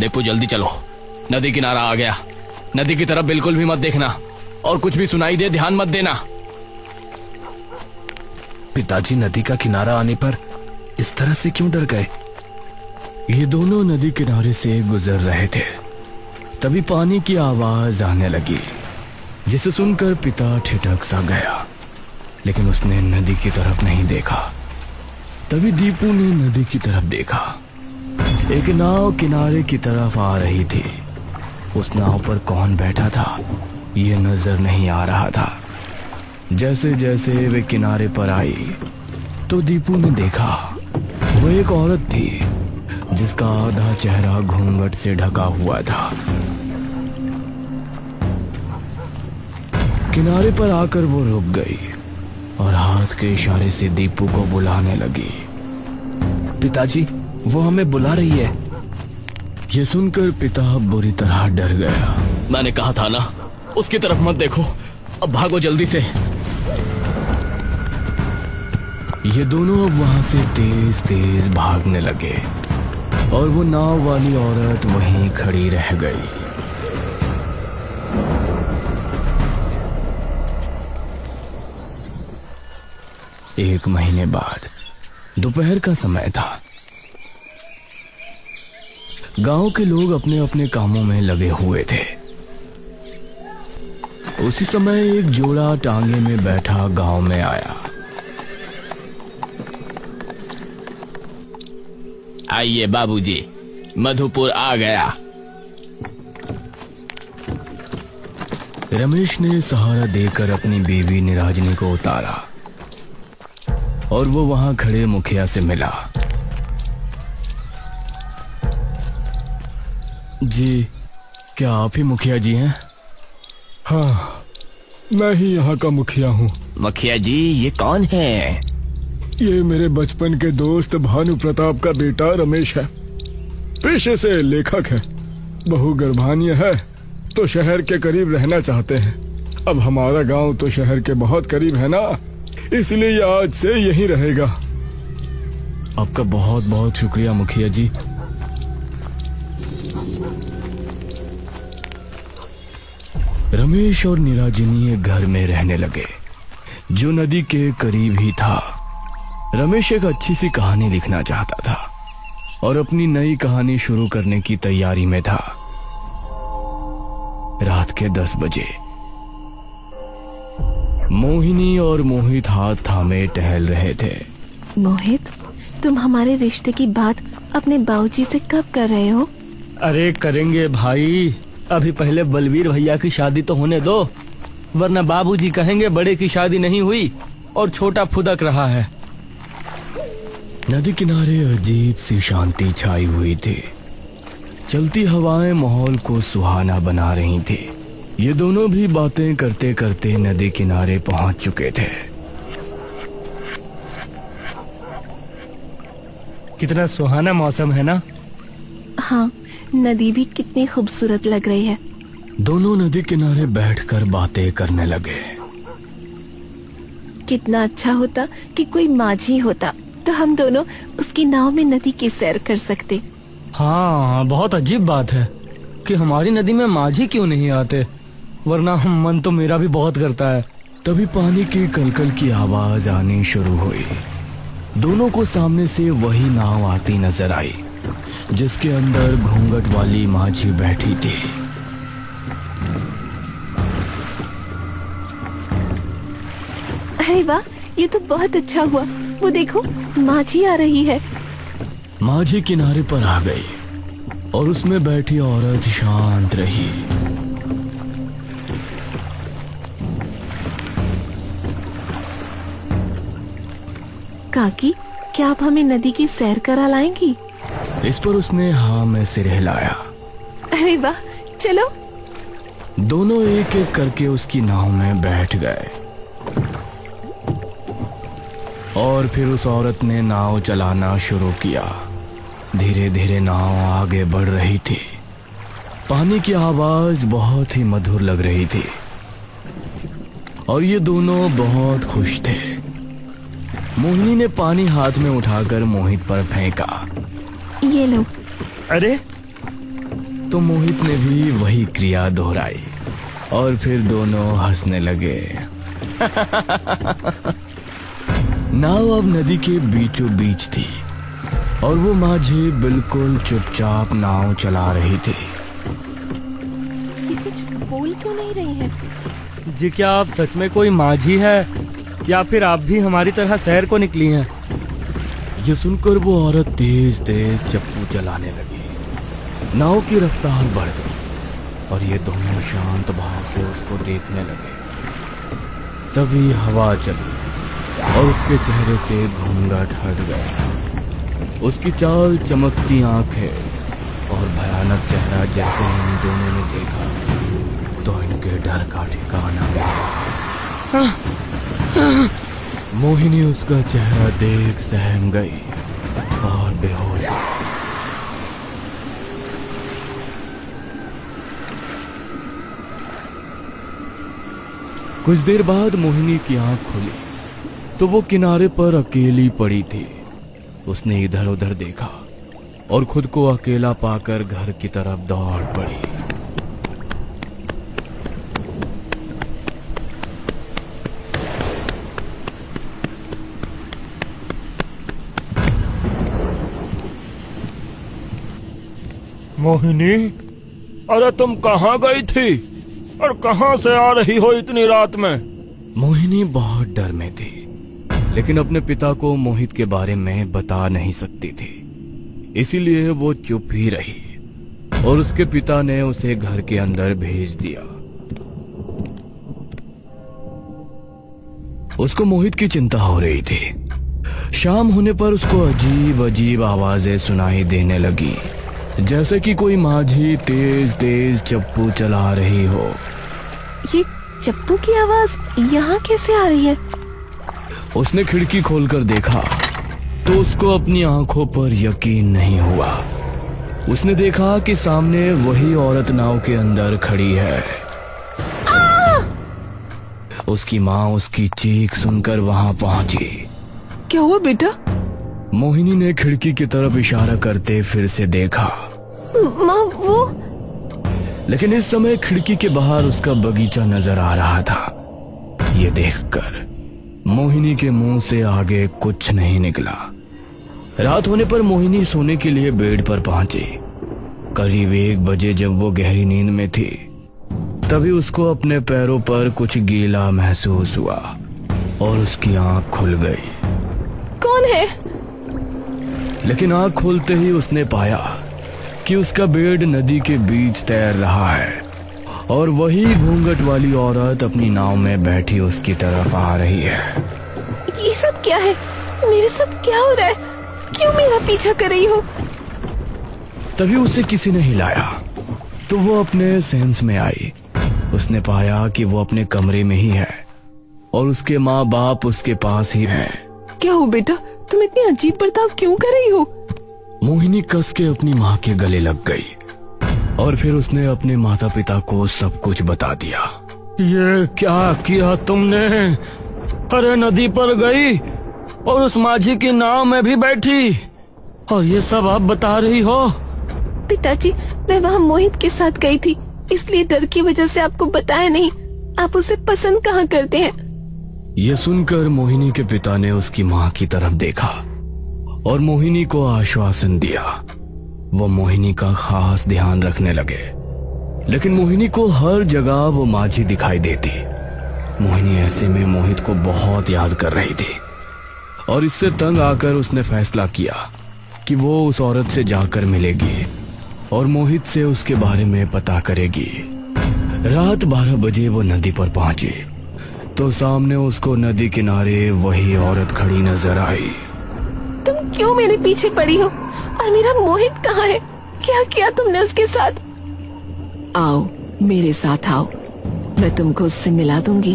दीपू जल्दी चलो, नदी किनारा आ गया। नदी की तरफ बिल्कुल भी मत देखना और कुछ भी सुनाई दे ध्यान मत देना। पिताजी नदी का किनारा आने पर इस तरह से क्यों डर गए? ये दोनों नदी किनारे से गुजर रहे थे, तभी पानी की आवाज आने लगी, जिसे सुनकर पिता ठिठक सा गया, लेकिन उसने नदी की तरफ नहीं देखा। तभी दीपू ने नदी की तरफ देखा। एक नाव किनारे की तरफ आ रही थी। उस नाव पर कौन बैठा था ये नजर नहीं आ रहा था। जैसे जैसे वे किनारे पर आई तो दीपू ने देखा वो एक औरत थी, जिसका आधा चेहरा घूंघट से ढका हुआ था। किनारे पर आकर वो रुक गई और हाथ के इशारे से दीपू को बुलाने लगी। पिताजी, वो हमें बुला रही है। ये सुनकर पिता बुरी तरह डर गया। मैंने कहा था ना, उसकी तरफ मत देखो, अब भागो जल्दी से। ये दोनों अब वहां से तेज तेज भागने लगे और वो नाव वाली औरत वहीं खड़ी रह गई। एक महीने बाद दोपहर का समय था। गांव के लोग अपने अपने कामों में लगे हुए थे। उसी समय एक जोड़ा टांगे में बैठा गांव में आया। आइए बाबूजी, मधुपुर आ गया। रमेश ने सहारा देकर अपनी बीवी निराजनी को उतारा और वो वहां खड़े मुखिया से मिला। जी, क्या आप ही मुखिया जी हैं? हाँ, मैं ही यहाँ का मुखिया हूँ। मुखिया जी, ये कौन है? ये मेरे बचपन के दोस्त भानु प्रताप का बेटा रमेश है। पेशे से लेखक है। बहू गर्भान्य है तो शहर के करीब रहना चाहते हैं। अब हमारा गांव तो शहर के बहुत करीब है ना, इसलिए आज से यहीं रहेगा। आपका बहुत बहुत शुक्रिया मुखिया जी। रमेश और निराजनी एक घर में रहने लगे जो नदी के करीब ही था। रमेश एक अच्छी सी कहानी लिखना चाहता था और अपनी नई कहानी शुरू करने की तैयारी में था। रात के 10 बजे मोहिनी और मोहित हाथ थामे टहल रहे थे। मोहित, तुम हमारे रिश्ते की बात अपने बाबूजी से कब कर रहे हो? अरे करेंगे भाई, अभी पहले बलवीर भैया की शादी तो होने दो, वरना बाबूजी कहेंगे बड़े की शादी नहीं हुई और छोटा फुदक रहा है। नदी किनारे अजीब सी शांति छाई हुई थी। चलती हवाएं माहौल को सुहाना बना रही थी। ये दोनों भी बातें करते करते नदी किनारे पहुंच चुके थे। कितना सुहाना मौसम है ना? हाँ, नदी भी कितनी खूबसूरत लग रही है। दोनों नदी किनारे बैठकर बातें करने लगे। कितना अच्छा होता कि कोई माझी होता तो हम दोनों उसकी नाव में नदी की सैर कर सकते। हाँ, बहुत अजीब बात है कि हमारी नदी में माझी क्यों नहीं आते, वरना मन तो मेरा भी बहुत करता है। तभी पानी की कलकल की आवाज आनी शुरू हुई। दोनों को सामने से वही नाव आती नजर आई जिसके अंदर घूंघट वाली माझी बैठी थी। अरे वाह, ये तो बहुत अच्छा हुआ। वो देखो, माझी आ रही है। माझी किनारे पर आ गई और उसमें बैठी औरत शांत रही। काकी, क्या आप हमें नदी की सैर करा लाएंगी? इस पर उसने हाँ में सिर हिलाया। अरे वाह, चलो। दोनों एक एक करके उसकी नाव में बैठ गए और फिर उस औरत ने नाव चलाना शुरू किया। धीरे धीरे नाव आगे बढ़ रही थी। पानी की आवाज बहुत ही मधुर लग रही थी और ये दोनों बहुत खुश थे। मोहिनी ने पानी हाथ में उठाकर मोहित पर फेंका। ये लो। अरे तो मोहित ने भी वही क्रिया दोहराई और फिर दोनों हंसने लगे। नाव अब नदी के बीचों बीच थी और वो माझी बिल्कुल चुपचाप नाव चला रही थी। ये कुछ बोल क्यों नहीं रही है? जी क्या आप सच में कोई माझी है या फिर आप भी हमारी तरह शहर को निकली हैं? ये सुनकर वो औरत तेज तेज चप्पू चलाने लगी। नाव की रफ्तार बढ़ गई और ये दोनों शांत भाव से उसको देखने लगे। तभी हवा चली और उसके चेहरे से घूंघट हट गया। उसकी चाल, चमकती आंखें और भयानक चेहरा जैसे इन दोनों ने देखा तो इनके डर का ठिकाना नहीं। मोहिनी उसका चेहरा देख सहम गई और बेहोश हो गई। कुछ देर बाद मोहिनी की आंख खुली तो वो किनारे पर अकेली पड़ी थी। उसने इधर उधर देखा और खुद को अकेला पाकर घर की तरफ दौड़ पड़ी। मोहिनी, अरे तुम कहाँ गई थी और कहाँ से आ रही हो इतनी रात में? मोहिनी बहुत डर में थी लेकिन अपने पिता को मोहित के बारे में बता नहीं सकती थी, इसीलिए वो चुप ही रही और उसके पिता ने उसे घर के अंदर भेज दिया। उसको मोहित की चिंता हो रही थी। शाम होने पर उसको अजीब अजीब आवाजें सुनाई देने लगी, जैसे कि कोई माझी तेज तेज चप्पू चला रही हो। ये चप्पू की आवाज यहाँ कैसे आ रही है? उसने खिड़की खोलकर देखा तो उसको अपनी आंखों पर यकीन नहीं हुआ। उसने देखा कि सामने वही औरत नाव के अंदर खड़ी है। उसकी माँ उसकी चीख सुनकर वहां पहुंची। क्या हुआ बेटा? मोहिनी ने खिड़की की तरफ इशारा करते फिर से देखा, माँ वो। लेकिन इस समय खिड़की के बाहर उसका बगीचा नजर आ रहा था। ये देखकर मोहिनी के मुंह से आगे कुछ नहीं निकला। रात होने पर मोहिनी सोने के लिए बेड पर पहुंची। करीब 1 बजे जब वो गहरी नींद में थी तभी उसको अपने पैरों पर कुछ गीला महसूस हुआ और उसकी आंख खुल गई। कौन है? लेकिन आंख खोलते ही उसने पाया कि उसका बेड नदी के बीच तैर रहा है और वही घूंघट वाली औरत अपनी नाव में बैठी उसकी तरफ आ रही है। ये सब क्या है? मेरे साथ क्या हो रहा है? क्यों मेरा पीछा कर रही हो? तभी उसे किसी ने हिलाया तो वो अपने सेंस में आई। उसने पाया कि वो अपने कमरे में ही है और उसके माँ बाप उसके पास ही हैं। क्या हो बेटा, तुम इतनी अजीब बर्ताव क्यों कर रही हो? मोहिनी कस के अपनी माँ के गले लग गई और फिर उसने अपने माता पिता को सब कुछ बता दिया। ये क्या किया तुमने? अरे नदी पर गई और उस माझी की नाव में भी बैठी और ये सब आप बता रही हो? पिताजी, मैं वहाँ मोहित के साथ गई थी, इसलिए डर की वजह से आपको बताया नहीं। आप उसे पसंद कहाँ करते हैं? ये सुनकर मोहिनी के पिता ने उसकी माँ की तरफ देखा और मोहिनी को आश्वासन दिया। वो मोहिनी का खास ध्यान रखने लगे, लेकिन मोहिनी को हर जगह वो माझी दिखाई देती। मोहिनी ऐसे में मोहित को बहुत याद कर रही थी और इससे तंग आकर उसने फैसला किया कि वो उस औरत से जाकर मिलेगी और मोहित से उसके बारे में पता करेगी। रात 12 बजे वो नदी पर पहुंची तो सामने उसको नदी किनारे वही औरत खड़ी नजर आई। तुम क्यों मेरे पीछे पड़ी हो? और मेरा मोहित कहाँ है? क्या किया तुमने उसके साथ? आओ मेरे साथ आओ, मैं तुमको उससे मिला दूंगी।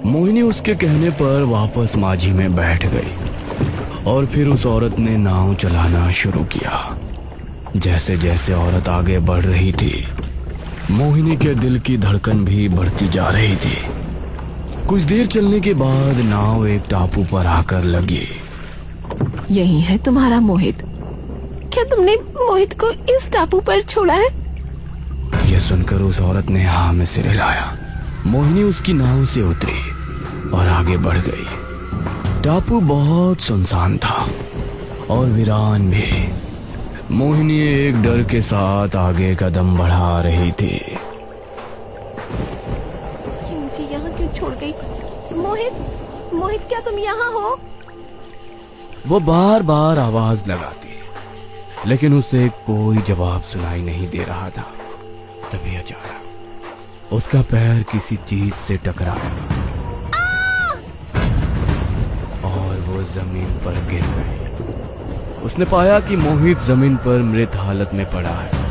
मोहिनी उसके कहने पर वापस माझी में बैठ गई और फिर उस औरत ने नाव चलाना शुरू किया। जैसे जैसे औरत आगे बढ़ रही थी मोहिनी के दिल की धड़कन भी बढ़ती जा रही थी। कुछ देर चलने के बाद नाव एक टापू पर आकर लगी। यही है तुम्हारा मोहित? क्या तुमने मोहित को इस टापू पर छोड़ा है? यह सुनकर उस औरत ने हाँ में सिर हिलाया। मोहिनी उसकी नाव से उतरी और आगे बढ़ गई। टापू बहुत सुनसान था और वीरान भी। मोहिनी एक डर के साथ आगे कदम बढ़ा रही थी। ये मुझे यहाँ क्यों छोड़ गई? मोहित, मोहित क्या तुम यहाँ हो? वो बार बार आवाज लगाती लेकिन उसे कोई जवाब सुनाई नहीं दे रहा था। तभी अचानक उसका पैर किसी चीज से टकराया और वो जमीन पर गिर गई। उसने पाया कि मोहित जमीन पर मृत हालत में पड़ा है।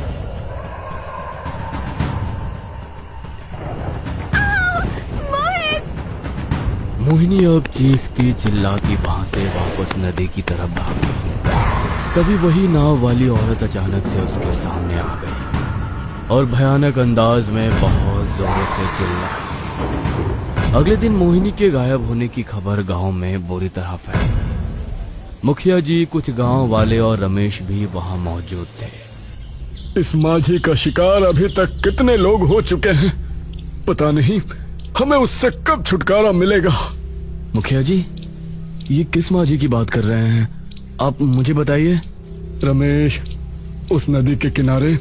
मोहिनी अब चीखती चिल्लाती वहां से वापस नदी की तरफ भाग गई। तभी वही नाव वाली औरत अचानक से उसके सामने आ गई और भयानक अंदाज में बहुत जोरों से चिल्लाई। अगले दिन मोहिनी के गायब होने की खबर गांव में बुरी तरह फैल गई। मुखिया जी, कुछ गांव वाले और रमेश भी वहां मौजूद थे। इस माझी का शिकार अभी तक कितने लोग हो चुके हैं, पता नहीं हमें उससे कब छुटकारा मिलेगा। मुखिया जी, ये किस माझी की बात कर रहे हैं आप, मुझे बताइए। रमेश, उस नदी के किनारे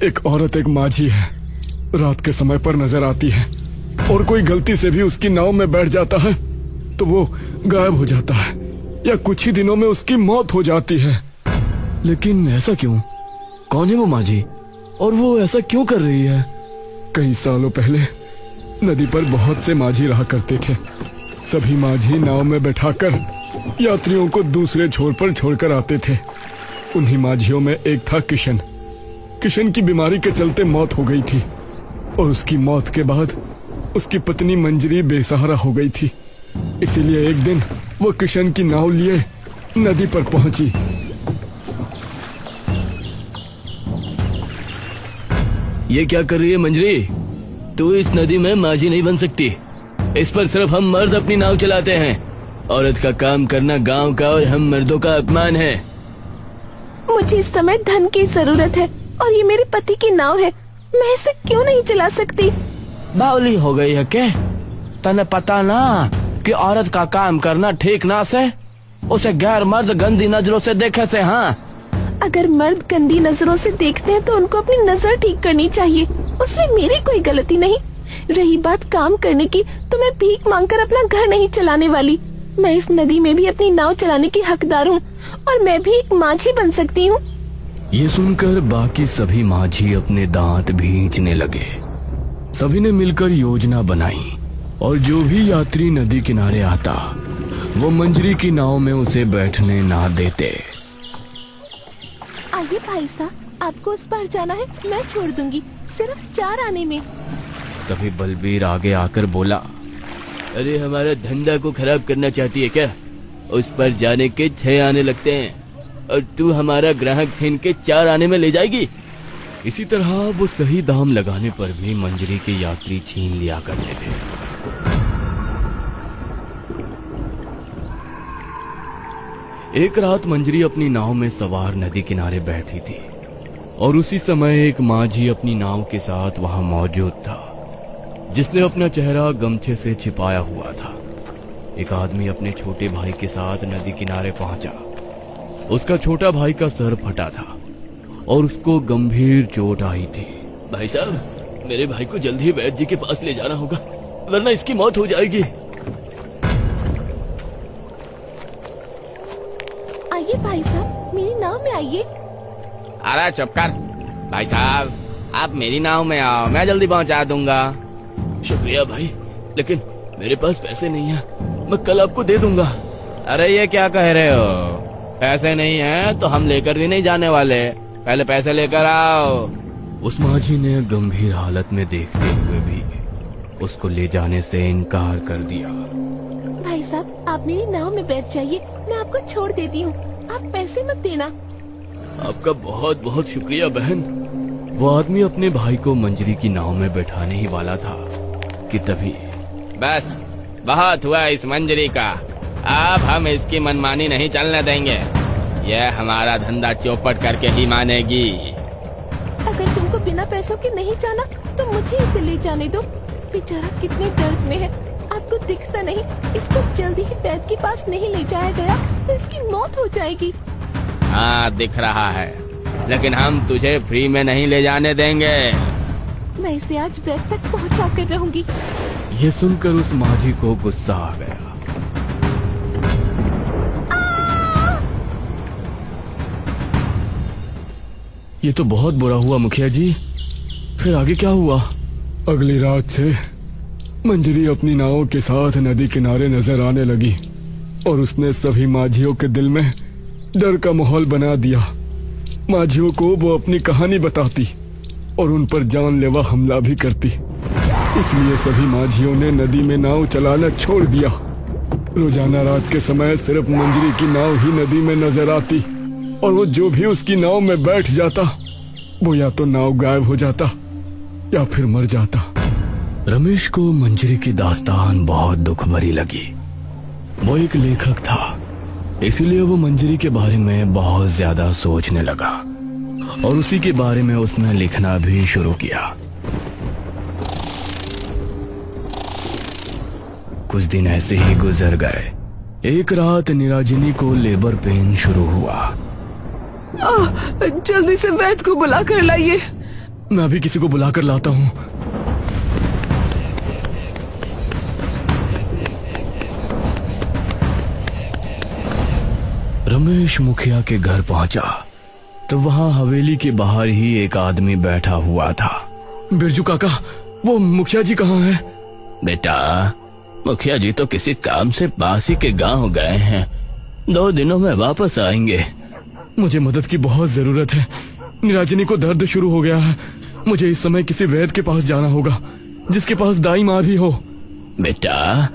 एक औरत एक माझी है। रात के समय पर नजर आती है और कोई गलती से भी उसकी नाव में बैठ जाता है तो वो गायब हो जाता है या कुछ ही दिनों में उसकी मौत हो जाती है। लेकिन ऐसा क्यों? कौन है वो माझी और वो ऐसा क्यों कर रही है? कई सालों पहले नदी पर बहुत से माझी रहा करते थे। सभी माझी नाव में बैठाकर यात्रियों को दूसरे छोर पर छोड़कर आते थे। उन्हीं माझियों में एक था किशन। किशन की बीमारी के चलते मौत हो गई थी और उसकी मौत के बाद उसकी पत्नी मंजरी बेसहारा हो गई थी। इसीलिए एक दिन वो किशन की नाव लिए नदी पर पहुंची। ये क्या कर रही है मंजरी? तू इस नदी में माझी नहीं बन सकती। इस पर सिर्फ हम मर्द अपनी नाव चलाते हैं। औरत का काम करना गांव का और हम मर्दों का अपमान है। मुझे इस समय धन की जरूरत है और ये मेरे पति की नाव है। मैं इसे क्यों नहीं चला सकती? बावली हो गई है क्या? तने पता ना कि औरत का काम करना ठीक ना से? उसे गैर मर्द गंदी नजरों से देखे से। हाँ, अगर मर्द गंदी नजरों से देखते हैं तो उनको अपनी नजर ठीक करनी चाहिए। उसमें मेरी कोई गलती नहीं। रही बात काम करने की, तो मैं भीख मांगकर अपना घर नहीं चलाने वाली। मैं इस नदी में भी अपनी नाव चलाने की हकदार हूँ और मैं भी एक माझी बन सकती हूँ। ये सुनकर बाकी सभी माझी अपने दांत भींचने लगे। सभी ने मिलकर योजना बनाई और जो भी यात्री नदी किनारे आता वो मंजरी की नाव में उसे बैठने ना देते। आइए भाई साहब, आपको उस पार जाना है, मैं छोड़ दूंगी, सिर्फ 4 आने में। तभी बलबीर आगे आकर बोला, अरे हमारा धंधा को खराब करना चाहती है क्या? उस पर जाने के 6 आने लगते हैं और तू हमारा ग्राहक छीन के 4 आने में ले जाएगी। इसी तरह वो सही दाम लगाने पर भी मंजरी के यात्री छीन लिया करते थे। एक रात मंजरी अपनी नाव में सवार नदी किनारे बैठी थी और उसी समय एक माझी अपनी नाव के साथ वहां मौजूद था, जिसने अपना चेहरा गमछे से छिपाया हुआ था। एक आदमी अपने छोटे भाई के साथ नदी किनारे पहुंचा। उसका छोटा भाई का सर फटा था और उसको गंभीर चोट आई थी। भाई साहब, मेरे भाई को जल्दी ही वैद्य जी के पास ले जाना होगा, वरना इसकी मौत हो जाएगी। आइए भाई साहब, मेरी नाव में आइए। अरे चुप कर भाई साहब, आप मेरी नाव में आओ, मैं जल्दी पहुंचा दूंगा। शुक्रिया भाई, लेकिन मेरे पास पैसे नहीं है, मैं कल आपको दे दूंगा। अरे ये क्या कह रहे हो? पैसे नहीं है तो हम लेकर भी नहीं जाने वाले, पहले पैसे लेकर आओ। उस माझी ने गंभीर हालत में देखते हुए भी उसको ले जाने से इनकार कर दिया। भाई साहब, आप मेरी नाव में बैठ जाइए, मैं आपको छोड़ देती हूँ, आप पैसे मत देना। आपका बहुत बहुत शुक्रिया बहन। वो आदमी अपने भाई को मंजरी की नाव में बैठाने ही वाला था कि तभी बस बहुत हुआ इस मंजरी का, अब हम इसकी मनमानी नहीं चलने देंगे। यह हमारा धंधा चौपट करके ही मानेगी। अगर तुमको बिना पैसों के नहीं जाना तो मुझे इसे ले जाने दो। बेचारा कितने दर्द में है, आपको दिखता नहीं। इसको जल्दी ही वैद्य के पास नहीं ले जाया गया तो इसकी मौत हो जाएगी। हाँ दिख रहा है, लेकिन हम तुझे फ्री में नहीं ले जाने देंगे। मैं इसे आज वैद्य तक पहुंचा कर रहूंगी। ये सुनकर उस माझी को गुस्सा आ गया। ये तो बहुत बुरा हुआ मुखिया जी, फिर आगे क्या हुआ? अगली रात से मंजरी अपनी नावों के साथ नदी किनारे नजर आने लगी और उसने सभी माझियों के दिल में डर का माहौल बना दिया। माझियों को वो अपनी कहानी बताती और उन पर जानलेवा हमला भी करती। इसलिए सभी माझियों ने नदी में नाव चलाना छोड़ दिया। रोजाना रात के समय सिर्फ मंजरी की नाव ही नदी में नजर आती और वो जो भी उसकी नाव में बैठ जाता वो या तो नाव गायब हो जाता या फिर मर जाता। रमेश को मंजरी की दास्तान बहुत दुख भरी लगी। वो एक लेखक था, इसीलिए वो मंजरी के बारे में बहुत ज्यादा सोचने लगा और उसी के बारे में उसने लिखना भी शुरू किया। कुछ दिन ऐसे ही गुजर गए। एक रात निराजिनी को लेबर पेन शुरू हुआ। जल्दी से वैद्य को बुला कर लाइए। मैं अभी किसी को बुलाकर लाता हूँ। रमेश मुखिया के घर पहुंचा तो वहां हवेली के बाहर ही एक आदमी बैठा हुआ था। बिरजू काका, वो मुखिया जी कहाँ हैं? बेटा, मुखिया जी तो किसी काम से पास ही के गांव गए हैं, 2 दिनों में वापस आएंगे। मुझे मदद की बहुत जरूरत है। निराजनी को दर्द शुरू हो गया है। मुझे इस समय किसी वैद्य के पास जाना होगा जिसके पास दाई माँ भी हो। बेटा,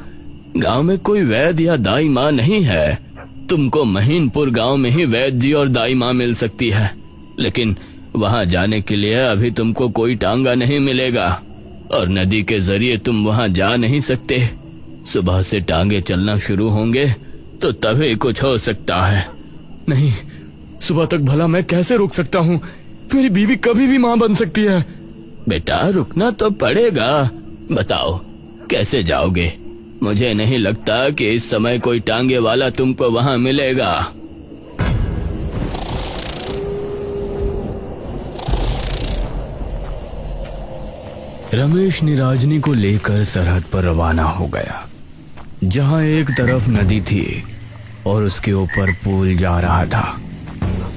गांव में कोई वैद्य या दाई माँ नहीं है। तुमको महीनपुर गांव में ही वैद्य जी और दाई माँ मिल सकती है, लेकिन वहां जाने के लिए अभी तुमको कोई टांगा नहीं मिलेगा और नदी के जरिए तुम वहां जा नहीं सकते। सुबह से टांगे चलना शुरू होंगे तो तभी कुछ हो सकता है। नहीं, सुबह तक भला मैं कैसे रुक सकता हूँ? मेरी बीवी कभी भी माँ बन सकती है। बेटा, रुकना तो पड़ेगा। बताओ कैसे जाओगे? मुझे नहीं लगता कि इस समय कोई टांगे वाला तुमको वहां मिलेगा। रमेश निराजनी को लेकर सरहद पर रवाना हो गया, जहां एक तरफ नदी थी और उसके ऊपर पुल जा रहा था।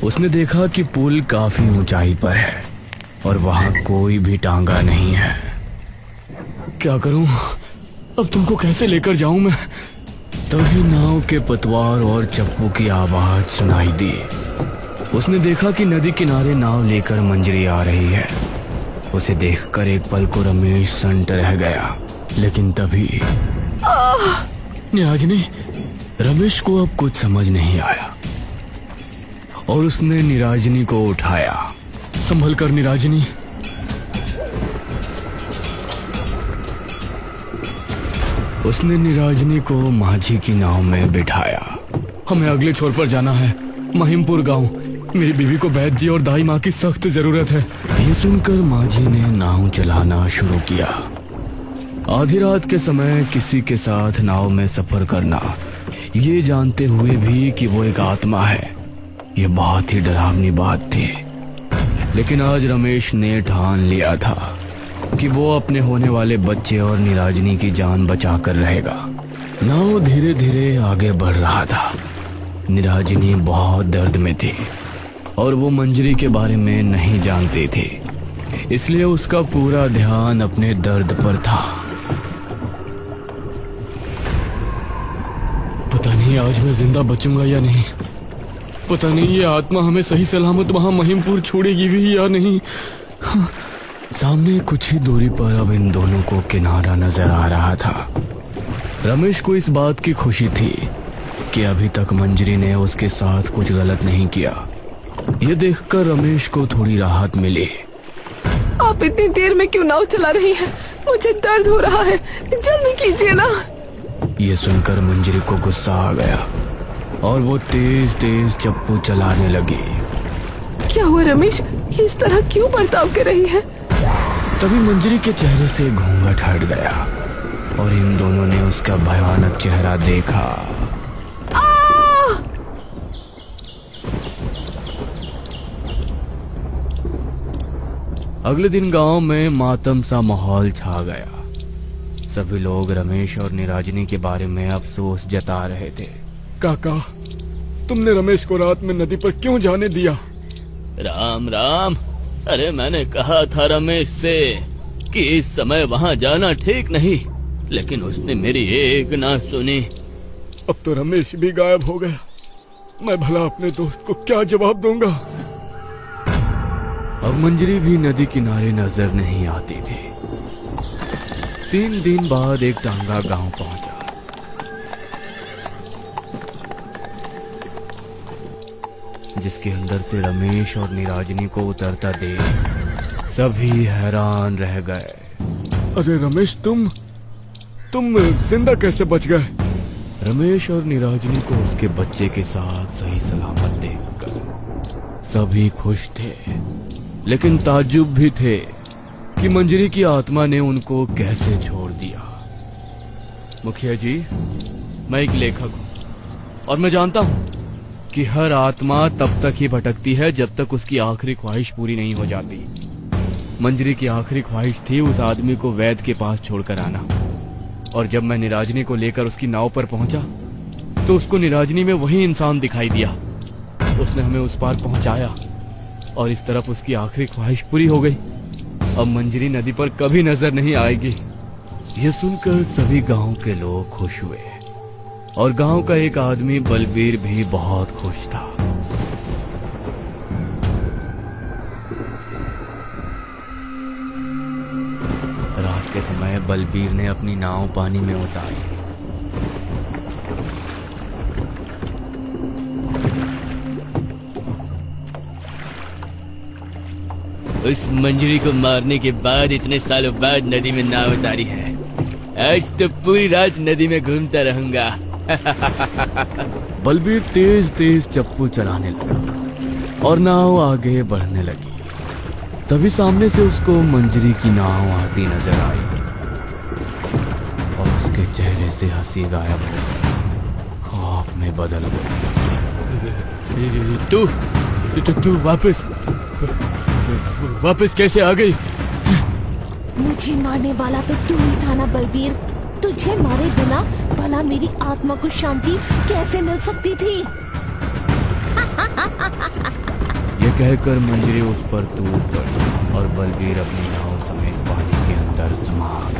उसने देखा कि पुल काफी ऊंचाई पर है और वहां कोई भी टांगा नहीं है। क्या करूं? अब तुमको कैसे लेकर जाऊं मैं? तभी नाव के पतवार और चप्पू की आवाज सुनाई दी। उसने देखा कि नदी किनारे नाव लेकर मंजरी आ रही है। उसे देखकर एक पल को रमेश संट रह गया, लेकिन तभी निराजनी। रमेश को अब कुछ समझ नहीं आया और उसने निराजनी को उठाया। संभल कर निराजनी। उसने निराजनी को माझी की नाव में बिठाया। हमें अगले छोर पर जाना है, महिमपुर गांव। मेरी बीवी को वैद्य जी और दाई माँ की सख्त जरूरत है। ये सुनकर माझी ने नाव चलाना शुरू किया। आधी रात के समय किसी के साथ नाव में सफर करना, ये जानते हुए भी कि वो एक आत्मा है, ये बहुत ही डरावनी बात थी। लेकिन आज रमेश ने ठान लिया था कि वो अपने होने वाले बच्चे और निराजनी की जान बचाकर रहेगा। नाव धीरे धीरे आगे बढ़ रहा था। निराजनी बहुत दर्द में थी और वो मंजरी के बारे में नहीं जानती थी, इसलिए उसका पूरा ध्यान अपने दर्द पर था। पता नहीं आज मैं जिंदा बचूंगा या नहीं। पता नहीं ये आत्मा हमें सही सलामत वहां महिमपुर छोड़ेगी भी या नहीं। सामने कुछ ही दूरी पर अब इन दोनों को किनारा नजर आ रहा था। रमेश को इस बात की खुशी थी कि अभी तक मंजरी ने उसके साथ कुछ गलत नहीं किया। ये देखकर रमेश को थोड़ी राहत मिली। आप इतनी देर में क्यों नाव चला रही हैं? मुझे दर्द हो रहा है, जल्दी कीजिए ना। ये सुनकर मंजरी को गुस्सा आ गया। और वो तेज तेज चप्पू चलाने लगी। क्या हुआ रमेश, ये इस तरह क्यों बर्ताव कर रही है? तभी मंजरी के चेहरे से घूंघट हट गया और इन दोनों ने उसका भयानक चेहरा देखा। अगले दिन गांव में मातम सा माहौल छा गया। सभी लोग रमेश और निराजनी के बारे में अफसोस जता रहे थे। काका, तुमने रमेश को रात में नदी पर क्यों जाने दिया? राम राम। अरे मैंने कहा था रमेश से कि इस समय वहाँ जाना ठीक नहीं, लेकिन उसने मेरी एक ना सुनी। अब तो रमेश भी गायब हो गया। मैं भला अपने दोस्त को क्या जवाब दूंगा? अब मंजरी भी नदी किनारे नजर नहीं आती थी। 3 दिन बाद एक टांगा गांव पहुंचा। जिसके अंदर से रमेश और निराजनी को उतरता देख सभी हैरान रह गए। अरे रमेश, तुम जिंदा कैसे बच गए? रमेश और निराजनी को उसके बच्चे के साथ सही सलामत देखकर सभी खुश थे, लेकिन ताज्जुब भी थे कि मंजरी की आत्मा ने उनको कैसे छोड़ दिया। मुखिया जी, मैं एक लेखक हूं और मैं जानता हूं कि हर आत्मा तब तक ही भटकती है जब तक उसकी आखिरी ख्वाहिश पूरी नहीं हो जाती। मंजरी की आखिरी ख्वाहिश थी उस आदमी को वैद के पास छोड़कर आना, और जब मैं निराजनी को लेकर उसकी नाव पर पहुंचा तो उसको निराजनी में वही इंसान दिखाई दिया। उसने हमें उस पार पहुंचाया और इस तरफ उसकी आखिरी ख्वाहिश पूरी हो गई। अब मंजरी नदी पर कभी नजर नहीं आएगी। यह सुनकर सभी गांव के लोग खुश हुए और गांव का एक आदमी बलबीर भी बहुत खुश था। रात के समय बलबीर ने अपनी नाव पानी में उतारी। उस मंजरी को मारने के बाद इतने सालों बाद नदी में नाव उतारी है। आज तो पूरी रात नदी में घूमता रहूंगा। बलबीर तेज तेज चप्पू चलाने लगा और नाव आगे बढ़ने लगी। तभी सामने से उसको मंजरी की नाव आती नजर आई और उसके चेहरे से हंसी गायब हो गई, खौफ में बदल गई। तू वापस कैसे आ गई? मुझे मारने वाला तो तू ही था ना बलबीर। तुझे मारे बिना भला मेरी आत्मा को शांति कैसे मिल सकती थी? ये कहकर मंजरी उस पर टूट पड़ी और बलबीर अपनी नाव समेत पानी के अंदर समा गया।